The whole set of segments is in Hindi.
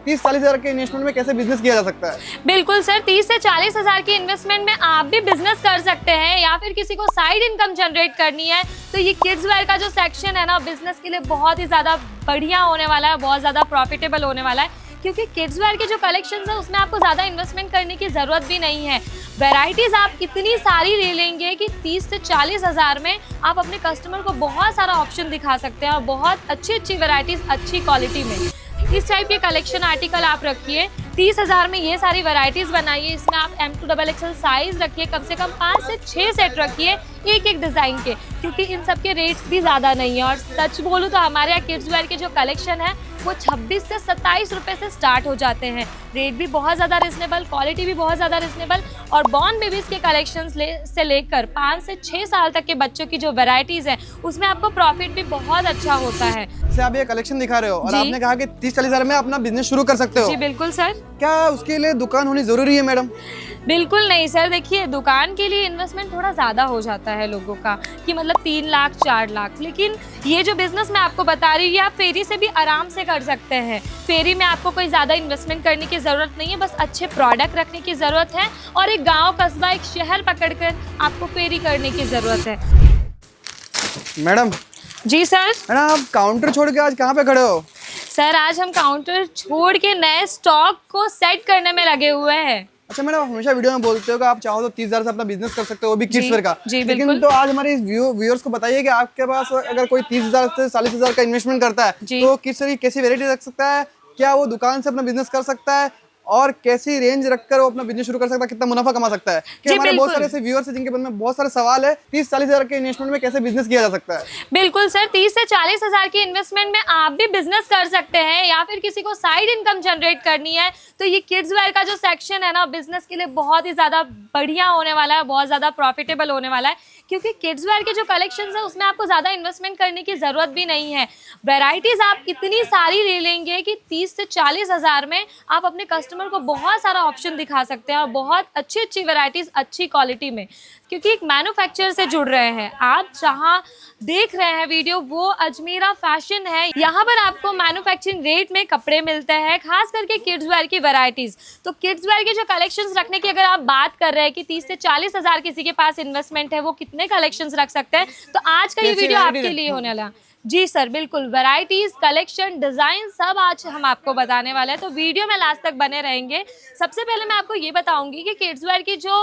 30-40 हज़ार के इन्वेस्टमेंट में कैसे बिजनेस किया जा सकता है? बिल्कुल सर, 30 से 40 हज़ार की इन्वेस्टमेंट में आप भी बिजनेस कर सकते हैं, या फिर किसी को साइड इनकम जनरेट करनी है तो ये किड्स वेयर का जो सेक्शन है ना, बिजनेस के लिए बहुत ही ज़्यादा बढ़िया होने वाला है, बहुत ज़्यादा प्रॉफिटेबल होने वाला है। क्योंकि किड्स वेयर के जो कलेक्शंस है उसमें आपको ज़्यादा इन्वेस्टमेंट करने की ज़रूरत भी नहीं है। वैरायटीज़ आप इतनी सारी ले लेंगे कि 30 से 40 हज़ार में आप अपने कस्टमर को बहुत सारा ऑप्शन दिखा सकते हैं और बहुत अच्छी वैरायटीज़ अच्छी क्वालिटी में। इस टाइप के कलेक्शन आर्टिकल आप रखिए, 30 हज़ार में ये सारी वैरायटीज़ बनाइए। इसमें आप M2XXL साइज़ रखिए, कम से कम 5 से 6 सेट रखिए एक डिज़ाइन के, क्योंकि इन सब के रेट्स भी ज़्यादा नहीं है। और सच बोलूँ तो हमारे यहाँ किड्स वेयर के जो कलेक्शन है वो 26 से 27 रुपये से स्टार्ट हो जाते हैं। रेट भी बहुत ज़्यादा रिजनेबल, क्वालिटी भी बहुत ज़्यादा रिजनेबल। और बॉर्न बेबीज़ के कलेक्शंस से लेकर 5 से 6 साल तक के बच्चों की जो वैरायटीज़ हैं उसमें आपको प्रॉफिट भी बहुत अच्छा होता है। जैसे आप ये कलेक्शन दिखा रहे हो और आपने कहा कि 30-40 हज़ार में अपना बिजनेस शुरू कर सकते हो। जी बिल्कुल सर। क्या उसके लिए दुकान होनी जरूरी है मैडम? बिल्कुल नहीं सर, देखिए दुकान के लिए इन्वेस्टमेंट थोड़ा ज़्यादा हो जाता है लोगों का, कि मतलब 3 लाख 4 लाख, लेकिन ये जो बिज़नेस मैं आपको बता रही हूँ ये आप फेरी से भी आराम से कर सकते हैं। फेरी में आपको कोई ज़्यादा इन्वेस्टमेंट करने की ज़रूरत नहीं है, बस अच्छे प्रोडक्ट रखने की ज़रूरत है और एक गाँव कस्बा एक शहर पकड़कर आपको फेरी करने की ज़रूरत है। मैडम जी सर। मैडम आप काउंटर छोड़ के आज कहाँ पे खड़े हो? सर आज हम काउंटर छोड़ के नए स्टॉक को सेट करने में लगे हुए हैं। अच्छा मैडम, आप हमेशा वीडियो में बोलते हो कि आप चाहो तो 30 हज़ार से अपना बिजनेस कर सकते हो, वो भी किड्स वेयर का। जी लेकिन बिल्कुल। तो आज हमारे व्यूअर्स को बताइए कि आपके पास अगर कोई 30 हज़ार से 40 हज़ार का इन्वेस्टमेंट करता है तो किस तरह की कैसी वेरायटी रख सकता है, क्या वो दुकान से अपना बिजनेस कर सकता है और कैसी रेंज रखकर वो अपना बिजनेस शुरू कर सकता है, कितना मुनाफा कमा सकता है? कि हमारे बहुत सारे ऐसे व्यूअर्स हैं जिनके मन में बहुत सारे सवाल है, 30-40 हज़ार के इन्वेस्टमेंट में कैसे बिजनेस किया जा सकता है? बिल्कुल सर, 30 से 40 हज़ार की इन्वेस्टमेंट में आप भी बिजनेस कर सकते हैं, या फिर किसी को साइड इनकम जनरेट करनी है तो ये किड्स वेयर का जो सेक्शन है ना, बिजनेस के लिए बहुत ही ज़्यादा बढ़िया होने वाला है, बहुत ज़्यादा प्रॉफिटेबल होने वाला है। क्योंकि किड्स वेयर के जो कलेक्शंस है उसमें आपको ज़्यादा इन्वेस्टमेंट करने की ज़रूरत भी नहीं है। वैरायटीज़ आप इतनी सारी ले लेंगे कि 30 से 40 हज़ार में आप अपने कस्टमर को बहुत सारा ऑप्शन दिखा सकते हैं और बहुत अच्छी वैरायटीज़ अच्छी क्वालिटी में। क्योंकि एक मैन्युफैक्चरर से जुड़ रहे हैं आप, जहाँ देख रहे हैं वीडियो वो अजमेरा फैशन है। यहाँ पर आपको मैन्युफैक्चरिंग रेट में कपड़े मिलते हैं, खास करके किड्स वेयर की वैरायटीज़। तो किड्स वेयर के जो कलेक्शंस रखने की अगर आप बात कर रहे हैं कि 30 से 40 हज़ार किसी के पास इन्वेस्टमेंट है, वो कितने कलेक्शंस रख सकते हैं, तो आज का ये वीडियो आपके लिए होने वाला। जी सर बिल्कुल, वैरायटीज़, कलेक्शन, डिज़ाइन सब आज हम आपको बताने वाले हैं, तो वीडियो में लास्ट तक बने रहेंगे। सबसे पहले मैं आपको ये बताऊंगी कि किड्स वेयर की जो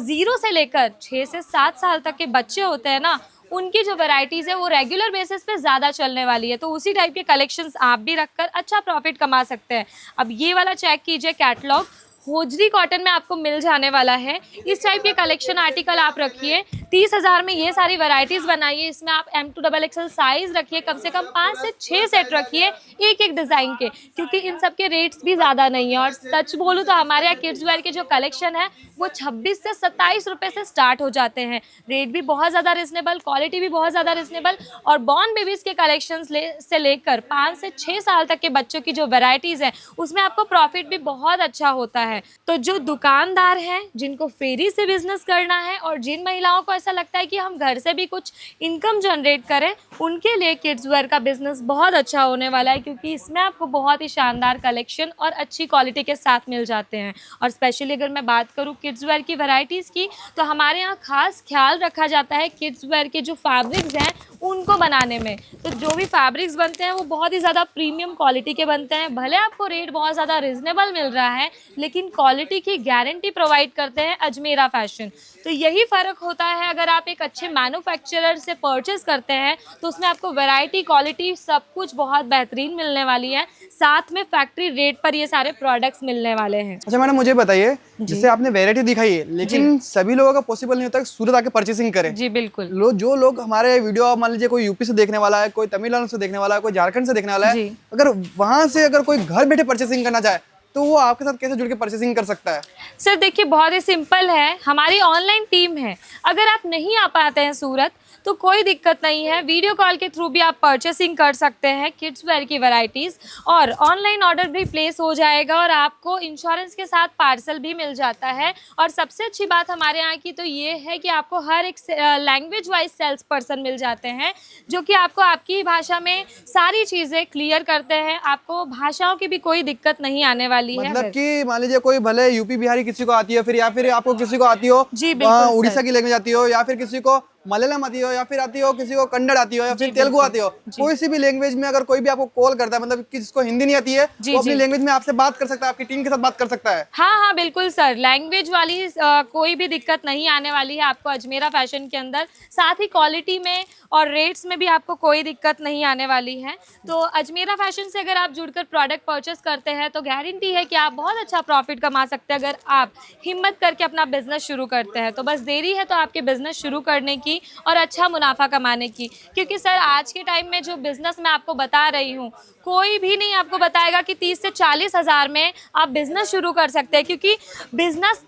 0 से लेकर 6 से 7 साल तक के बच्चे होते हैं ना, उनकी जो वैरायटीज़ है वो रेगुलर बेसिस पे ज़्यादा चलने वाली है, तो उसी टाइप के कलेक्शंस आप भी रखकर अच्छा प्रॉफिट कमा सकते हैं। अब ये वाला चेक कीजिए कैटलॉग, होजरी कॉटन में आपको मिल जाने वाला है। इस टाइप के कलेक्शन आर्टिकल आप रखिए, 30 हज़ार में ये सारी वैरायटीज़ बनाइए। इसमें आप M2XXL साइज़ रखिए, कम से कम 5 से 6 सेट रखिए एक डिज़ाइन के, क्योंकि इन सब के रेट्स भी ज़्यादा नहीं है। और सच बोलूँ तो हमारे यहाँ किड्स वेयर के जो कलेक्शन है वो 26 से 27 रुपये से स्टार्ट हो जाते हैं। रेट भी बहुत ज़्यादा रिजनेबल, क्वालिटी भी बहुत ज़्यादा रिजनेबल। और बॉर्न बेबीज़ के कलेक्शंस से लेकर 5 से 6 साल तक के बच्चों की जो वैरायटीज़ हैं उसमें आपको प्रॉफिट भी बहुत अच्छा होता है। तो जो दुकानदार हैं जिनको फेरी से बिजनेस करना है और जिन महिलाओं को ऐसा लगता है कि हम घर से भी कुछ इनकम जनरेट करें, उनके लिए किड्स वेयर का बिजनेस बहुत अच्छा होने वाला है, क्योंकि इसमें आपको बहुत ही शानदार कलेक्शन और अच्छी क्वालिटी के साथ मिल जाते हैं। और स्पेशली अगर मैं बात करूँ किड्स वेयर की वैरायटीज़ की, तो हमारे यहाँ खास ख्याल रखा जाता है किड्स वेयर के जो फैब्रिक्स हैं उनको बनाने में। तो जो भी फैब्रिक्स बनते हैं वो बहुत ही ज़्यादा प्रीमियम क्वालिटी के बनते हैं। भले आपको रेट बहुत ज़्यादा रिजनेबल मिल रहा है, लेकिन क्वालिटी की गारंटी प्रोवाइड करते हैं अजमेरा फैशन। तो यही फ़र्क होता है, अगर आप एक अच्छे मैन्युफैक्चरर से परचेस करते हैं तो उसमें आपको वैरायटी, क्वालिटी सब कुछ बहुत बेहतरीन मिलने वाली है, साथ में फैक्ट्री रेट पर ये सारे प्रोडक्ट्स मिलने वाले हैं। अच्छा मैडम, मुझे बताइए, जैसे आपने वैरायटी दिखाई है, लेकिन सभी लोगों का पॉसिबल नहीं होता कि सूरत आके परचेसिंग करें। जी बिल्कुल। जो लोग हमारे वीडियो, मान लीजिए कोई यूपी से देखने वाला है, कोई तमिलनाडु से देखने वाला है, कोई झारखंड से देखने वाला है, अगर वहां से अगर कोई घर बैठे परचेसिंग करना चाहे तो वो आपके साथ कैसे जुड़ के परचेसिंग कर सकता है? सर देखिए बहुत ही सिंपल है, हमारी ऑनलाइन टीम है। अगर आप नहीं आ पाते हैं सूरत तो कोई दिक्कत नहीं है, वीडियो कॉल के थ्रू भी आप परचेसिंग कर सकते हैं किड्स वेयर की वैरायटीज़, और ऑनलाइन ऑर्डर भी प्लेस हो जाएगा और आपको इंश्योरेंस के साथ पार्सल भी मिल जाता है। और सबसे अच्छी बात हमारे यहाँ की तो ये है कि आपको हर एक लैंग्वेज वाइज सेल्स पर्सन मिल जाते हैं जो कि आपको आपकी भाषा में सारी चीज़ें क्लियर करते हैं। आपको भाषाओं की भी कोई दिक्कत नहीं आने वाली है। मतलब कि मान लीजिए कोई भले यूपी बिहारी किसी को आती है, फिर या फिर आपको किसी को आती हो जी बिल्कुल उड़ीसा की लैंग्वेज आती हो, या फिर किसी को मलयालम आती हो, या फिर आती हो किसी को कन्नड़ आती हो, या फिर तेलुगु आती हो, कोई सी भी लैंग्वेज में अगर कोई भी आपको कॉल करता है, मतलब कि जिसको हिंदी नहीं आती है, वो अपनी लैंग्वेज में आपसे बात कर सकता है, आपकी टीम के साथ बात कर सकता है। हाँ हाँ बिल्कुल सर, लैंग्वेज वाली कोई भी दिक्कत नहीं आने वाली है आपको अजमेरा फैशन के अंदर। साथ ही क्वालिटी में और रेट्स में भी आपको कोई दिक्कत नहीं आने वाली है। तो अजमेरा फैशन से अगर आप जुड़कर प्रोडक्ट परचेस करते हैं तो गारंटी है कि आप बहुत अच्छा प्रॉफिट कमा सकते हैं अगर आप हिम्मत करके अपना बिजनेस शुरू करते हैं। तो बस देरी है तो आपके बिजनेस शुरू करने की और अच्छा मुनाफा कमाने की, क्योंकि सर आज के टाइम में जो बिजनेस मैं आपको बता रही हूँ कोई भी नहीं आपको बताएगा कि 30 से 40 हज़ार में आप बिजनेस शुरू कर सकते हैं, क्योंकि बिजनेस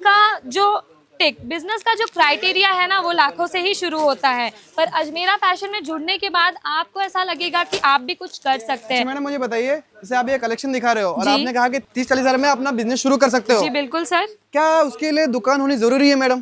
का जो क्राइटेरिया है ना वो लाखों से ही शुरू होता है। पर अजमेरा फैशन में जुड़ने के बाद आपको ऐसा लगेगा कि आप भी कुछ कर सकते हैं। मैडम मुझे बताइए, जैसे आप ये कलेक्शन दिखा रहे हो और आपने कहा कि 30-40 हज़ार में अपना बिजनेस शुरू कर सकते हो। जी बिल्कुल सर। क्या उसके लिए दुकान होनी जरूरी है मैडम?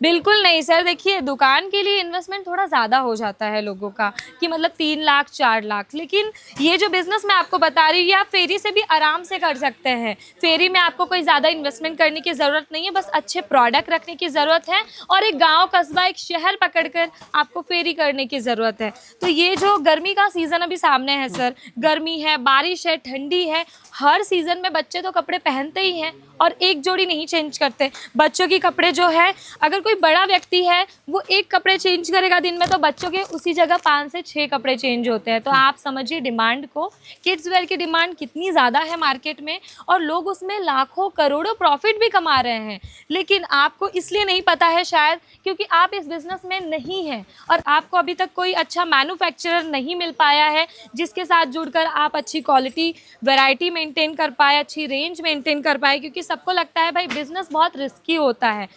बिल्कुल नहीं सर, देखिए दुकान के लिए इन्वेस्टमेंट थोड़ा ज़्यादा हो जाता है लोगों का कि मतलब 3 लाख 4 लाख, लेकिन ये जो बिज़नेस मैं आपको बता रही हूँ ये आप फेरी से भी आराम से कर सकते हैं। फेरी में आपको कोई ज़्यादा इन्वेस्टमेंट करने की ज़रूरत नहीं है, बस अच्छे प्रोडक्ट रखने की ज़रूरत है और एक गाँव कस्बा एक शहर पकड़कर आपको फेरी करने की ज़रूरत है। तो ये जो गर्मी का सीज़न अभी सामने है सर, गर्मी है, बारिश है, ठंडी है, हर सीज़न में बच्चे तो कपड़े पहनते ही हैं और एक जोड़ी नहीं चेंज करते। बच्चों के कपड़े जो है, अगर कोई बड़ा व्यक्ति है वो एक कपड़े चेंज करेगा दिन में, तो बच्चों के उसी जगह 5 से 6 कपड़े चेंज होते हैं। तो आप समझिए डिमांड को, किड्स वेयर की डिमांड कितनी ज़्यादा है मार्केट में और लोग उसमें लाखों करोड़ों प्रॉफिट भी कमा रहे हैं। लेकिन आपको इसलिए नहीं पता है शायद क्योंकि आप इस बिज़नेस में नहीं हैं और आपको अभी तक कोई अच्छा मैन्युफैक्चरर नहीं मिल पाया है जिसके साथ जुड़कर आप अच्छी क्वालिटी वैरायटी मेंटेन कर पाए, अच्छी रेंज मेंटेन कर पाए। क्योंकि सबको लगता है भाई बिज़नेस बहुत रिस्की होता है,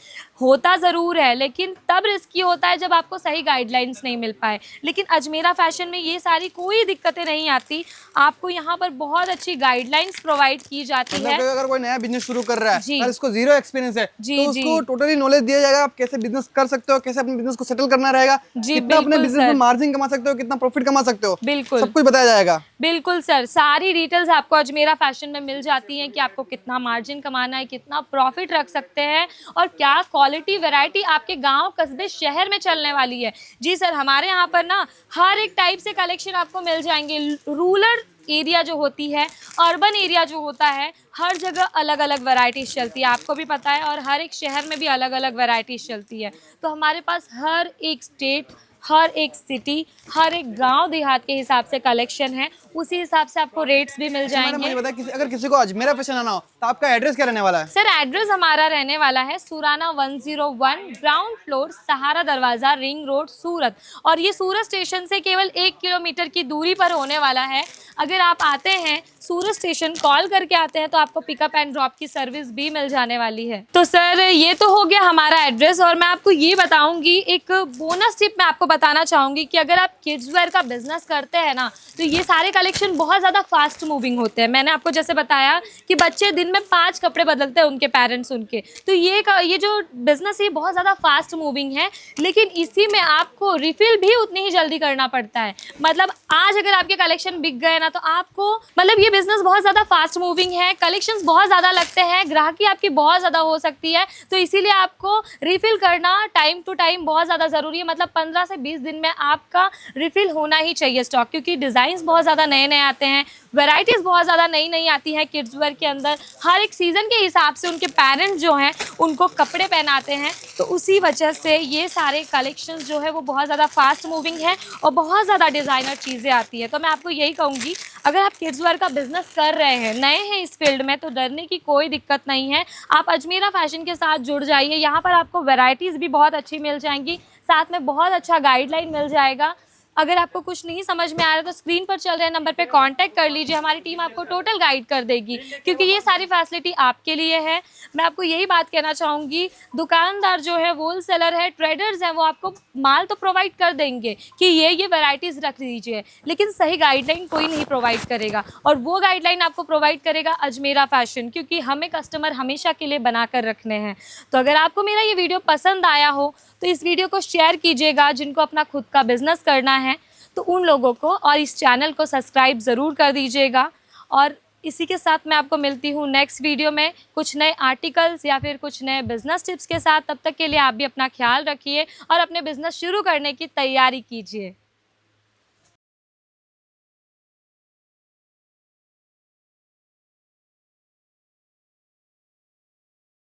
होता ज़रूर है, लेकिन तब रिस्की होता है जब आपको सही गाइडलाइंस नहीं मिल पाए। लेकिन अजमेरा फैशन में ये सारी कोई दिक्कतें नहीं आती, आपको यहाँ पर बहुत अच्छी गाइडलाइंस प्रोवाइड की जाती है। अगर कोई नया बिजनेस शुरू कर रहा है जी, और इसको जीरो एक्सपीरियंस है तो उसको टोटली नॉलेज दिया जाएगा, आप कैसे बिजनेस कर सकते हो, कैसे अपने बिजनेस को सेटल करना रहेगा, कितना अपने बिजनेस में मार्जिन कमा सकते हो, कितना प्रॉफिट कमा सकते हो, बिल्कुल सब कुछ बताया जाएगा। बिल्कुल सर, सारी डिटेल्स आपको अजमेरा फैशन में मिल जाती हैं कि आपको कितना मार्जिन कमाना है, कितना प्रॉफिट रख सकते हैं और क्या क्वालिटी वैरायटी आपके गांव कस्बे शहर में चलने वाली है। जी सर, हमारे यहाँ पर ना हर एक टाइप से कलेक्शन आपको मिल जाएंगे। रूरल एरिया जो होती है, अर्बन एरिया जो होता है, हर जगह अलग अलग वैरायटीज़ चलती है, आपको भी पता है, और हर एक शहर में भी अलग अलग वैरायटीज़ चलती है। तो हमारे पास हर एक स्टेट, हर एक सिटी, हर एक गांव देहात के हिसाब से कलेक्शन है, उसी हिसाब से आपको रेट्स भी मिल जाएंगे। मुझे बताया अगर किसी को अजमेरा फैशन आना हो तो आपका एड्रेस क्या रहने वाला है? सर एड्रेस हमारा रहने वाला है सुराना 101 ग्राउंड फ्लोर, सहारा दरवाज़ा, रिंग रोड, सूरत। और ये सूरत स्टेशन से केवल 1 किलोमीटर की दूरी पर होने वाला है। अगर आप आते हैं सूरत स्टेशन, कॉल करके आते हैं तो आपको पिकअप एंड ड्रॉप की सर्विस भी मिल जाने वाली है। तो सर ये तो हो गया हमारा एड्रेस, और मैं आपको ये बताऊंगी, एक बोनस टिप मैं आपको बताना चाहूँगी कि अगर आप किड्स वेयर का बिजनेस करते हैं ना तो ये सारे कलेक्शन बहुत ज़्यादा फास्ट मूविंग होते हैं। मैंने आपको जैसे बताया कि बच्चे दिन में 5 कपड़े बदलते हैं उनके पेरेंट्स उनके, तो ये जो बिज़नेस है बहुत ज़्यादा फास्ट मूविंग है, लेकिन इसी में आपको रिफ़िल भी उतनी ही जल्दी करना पड़ता है। मतलब आज अगर आपके कलेक्शन बिक गए ना तो आपको, मतलब ये बिज़नेस बहुत ज़्यादा फास्ट मूविंग है, कलेक्शंस बहुत ज़्यादा लगते हैं, ग्राहकी आपकी बहुत ज़्यादा हो सकती है, तो इसीलिए आपको रिफ़िल करना टाइम टू टाइम बहुत ज़्यादा ज़रूरी है। मतलब 15 से 20 दिन में आपका रिफ़िल होना ही चाहिए स्टॉक, क्योंकि डिज़ाइंस बहुत ज़्यादा नए नए आते हैं, वैराइटीज़ बहुत ज़्यादा नई नई आती हैं किड्स वेयर के अंदर। हर एक सीज़न के हिसाब से उनके पेरेंट्स जो हैं उनको कपड़े पहनाते हैं, तो उसी वजह से ये सारे कलेक्शंस जो है वो बहुत ज़्यादा फास्ट मूविंग है और बहुत ज़्यादा डिज़ाइनर चीज़ें आती है। तो मैं आपको यही कहूँगी, अगर आप किड्स वेयर का बिजनेस कर रहे हैं, नए हैं इस फील्ड में, तो डरने की कोई दिक्कत नहीं है। आप अजमेरा फैशन के साथ जुड़ जाइए, यहाँ पर आपको वैरायटीज़ भी बहुत अच्छी मिल जाएंगी, साथ में बहुत अच्छा गाइडलाइन मिल जाएगा। अगर आपको कुछ नहीं समझ में आ रहा तो स्क्रीन पर चल रहे नंबर पे कांटेक्ट कर लीजिए, हमारी टीम आपको टोटल गाइड कर देगी, क्योंकि ये सारी फैसिलिटी आपके लिए है। मैं आपको यही बात कहना चाहूँगी, दुकानदार जो है, होलसेलर है, ट्रेडर्स हैं, वो आपको माल तो प्रोवाइड कर देंगे कि ये वैरायटीज़ रख लीजिए, लेकिन सही गाइडलाइन कोई नहीं प्रोवाइड करेगा। और वो गाइडलाइन आपको प्रोवाइड करेगा अजमेरा फैशन, क्योंकि हमें कस्टमर हमेशा के लिए बना कर रखने हैं। तो अगर आपको मेरा ये वीडियो पसंद आया हो तो इस वीडियो को शेयर कीजिएगा, जिनको अपना खुद का बिजनेस करना है तो उन लोगों को, और इस चैनल को सब्सक्राइब ज़रूर कर दीजिएगा। और इसी के साथ मैं आपको मिलती हूँ नेक्स्ट वीडियो में कुछ नए आर्टिकल्स या फिर कुछ नए बिजनेस टिप्स के साथ। तब तक के लिए आप भी अपना ख्याल रखिए और अपने बिजनेस शुरू करने की तैयारी कीजिए।